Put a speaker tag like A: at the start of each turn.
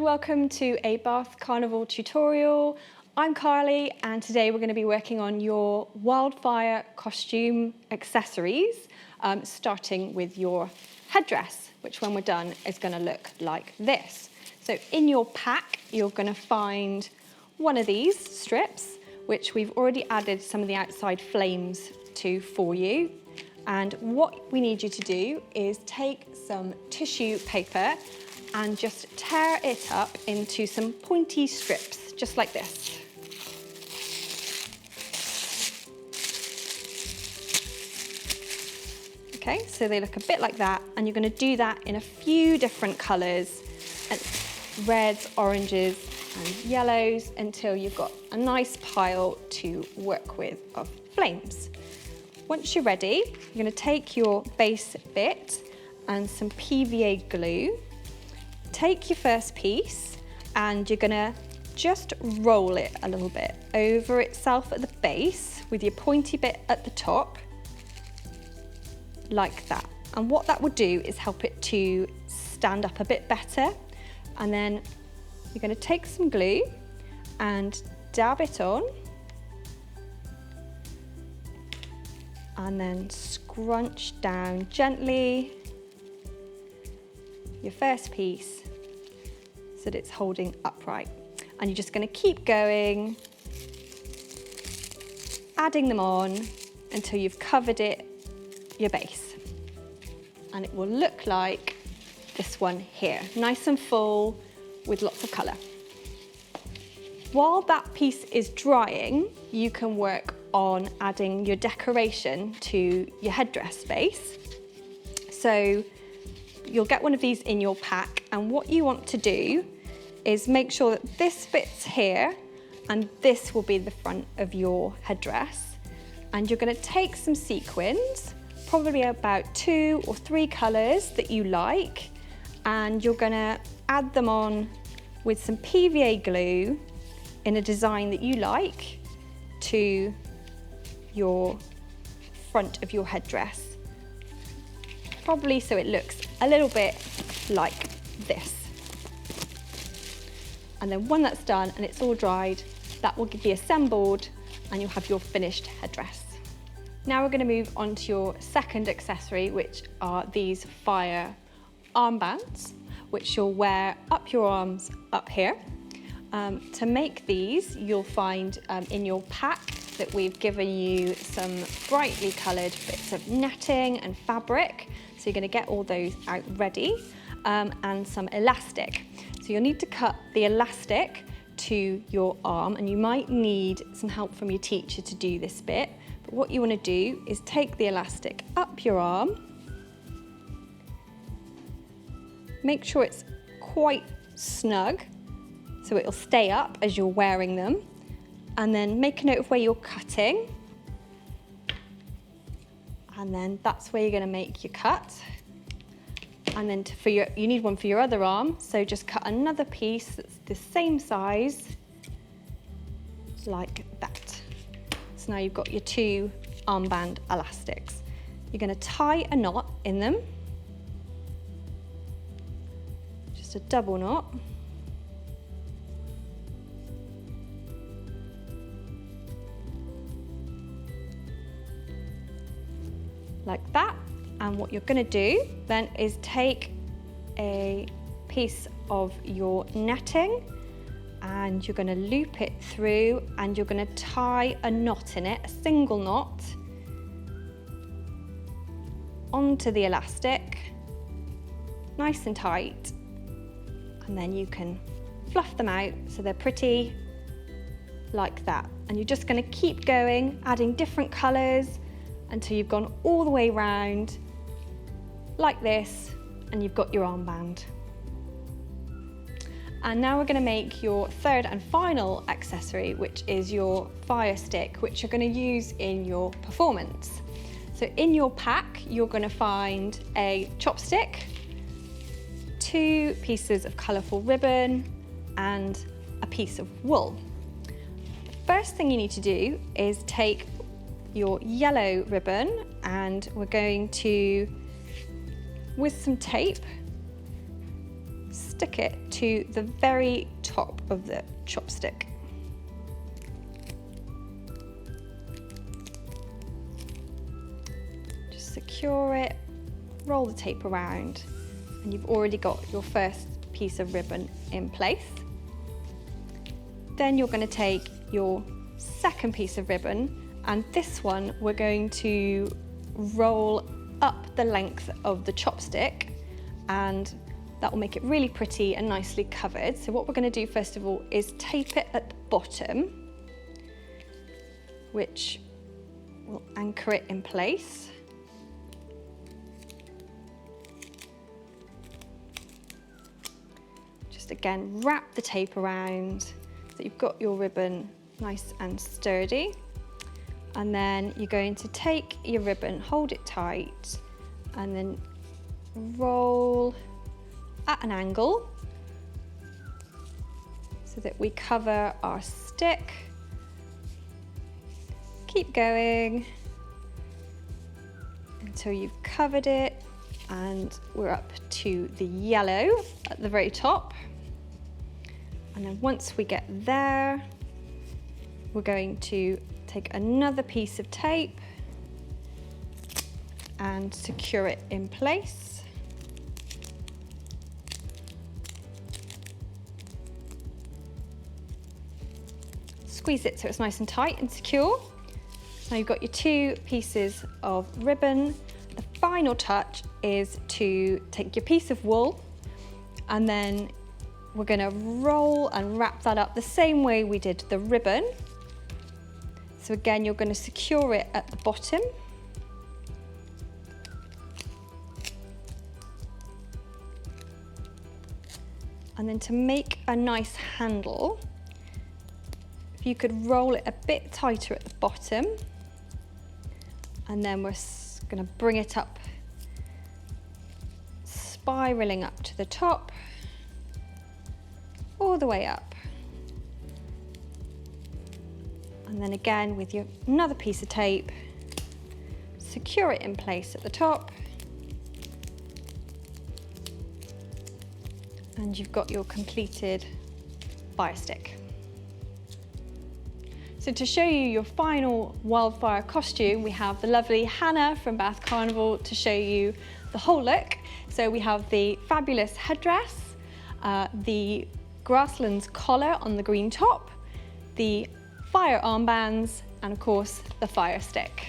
A: welcome to a Bath Carnival tutorial. I'm Carly and today we're going to be working on your wildfire costume accessories, starting with your headdress, which when we're done is going to look like this. So in your pack you're going to find one of these strips, which we've already added some of the outside flames to for you. And what we need you to do is take some tissue paper and just tear it up into some pointy strips, just like this. Okay, so they look a bit like that, and you're going to do that in a few different colours, reds, oranges and yellows, until you've got a nice pile to work with of flames. Once you're ready, you're going to take your base bit and some PVA glue. Take your first piece and you're going to just roll it a little bit over itself at the base with your pointy bit at the top, like that. And what that will do is help it to stand up a bit better. And then you're going to take some glue and dab it on, and then scrunch down gently your first piece so that it's holding upright. And you're just going to keep going, adding them on until you've covered your base. And it will look like this one here, nice and full with lots of colour. While that piece is drying, you can work on adding your decoration to your headdress base. So you'll get one of these in your pack, and what you want to do is make sure that this fits here and this will be the front of your headdress. And you're going to take some sequins, probably about 2 or 3 colours that you like, and you're going to add them on with some PVA glue in a design that you like to your front of your headdress, probably so it looks a little bit like this. And then when that's done and it's all dried, that will be assembled and you'll have your finished headdress. Now we're going to move on to your second accessory, which are these fire armbands, which you'll wear up your arms up here. To make these, you'll find in your pack that we've given you some brightly coloured bits of netting and fabric. So you're going to get all those out ready, and some elastic. So you'll need to cut the elastic to your arm, and you might need some help from your teacher to do this bit. But what you want to do is take the elastic up your arm, make sure it's quite snug so it'll stay up as you're wearing them, and then make a note of where you're cutting, and then that's where you're going to make your cut. And then you need one for your other arm, so just cut another piece that's the same size, like that. So now you've got your 2 armband elastics. You're going to tie a knot in them, just a double knot. Like that. And what you're going to do then is take a piece of your netting and you're going to loop it through, and you're going to tie a knot in it, a single knot, onto the elastic, nice and tight, and then you can fluff them out so they're pretty like that. And you're just going to keep going, adding different colours until you've gone all the way round like this, and you've got your armband. And now we're going to make your third and final accessory, which is your fire stick, which you're going to use in your performance. So in your pack you're going to find a chopstick, 2 pieces of colourful ribbon and a piece of wool. First thing you need to do is take your yellow ribbon, and we're going to, with some tape, stick it to the very top of the chopstick. Just secure it, roll the tape around, and you've already got your first piece of ribbon in place. Then you're going to take your second piece of ribbon, and this one we're going to roll up the length of the chopstick, and that will make it really pretty and nicely covered. So what we're going to do first of all is tape it at the bottom, which will anchor it in place. Just again, wrap the tape around so you've got your ribbon nice and sturdy. And then you're going to take your ribbon, hold it tight, and then roll at an angle so that we cover our stick. Keep going until you've covered it, and we're up to the yellow at the very top. And then once we get there, we're going to take another piece of tape and secure it in place. Squeeze it so it's nice and tight and secure. Now you've got your two pieces of ribbon. The final touch is to take your piece of wool, and then we're going to roll and wrap that up the same way we did the ribbon. So again, you're going to secure it at the bottom. And then to make a nice handle, if you could roll it a bit tighter at the bottom, and then we're going to bring it up, spiraling up to the top, all the way up. And then again, with another piece of tape, secure it in place at the top. And you've got your completed fire stick. So to show you your final wildfire costume, we have the lovely Hannah from Bath Carnival to show you the whole look. So we have the fabulous headdress, the grasslands collar on the green top, the fire armbands, and of course the fire stick.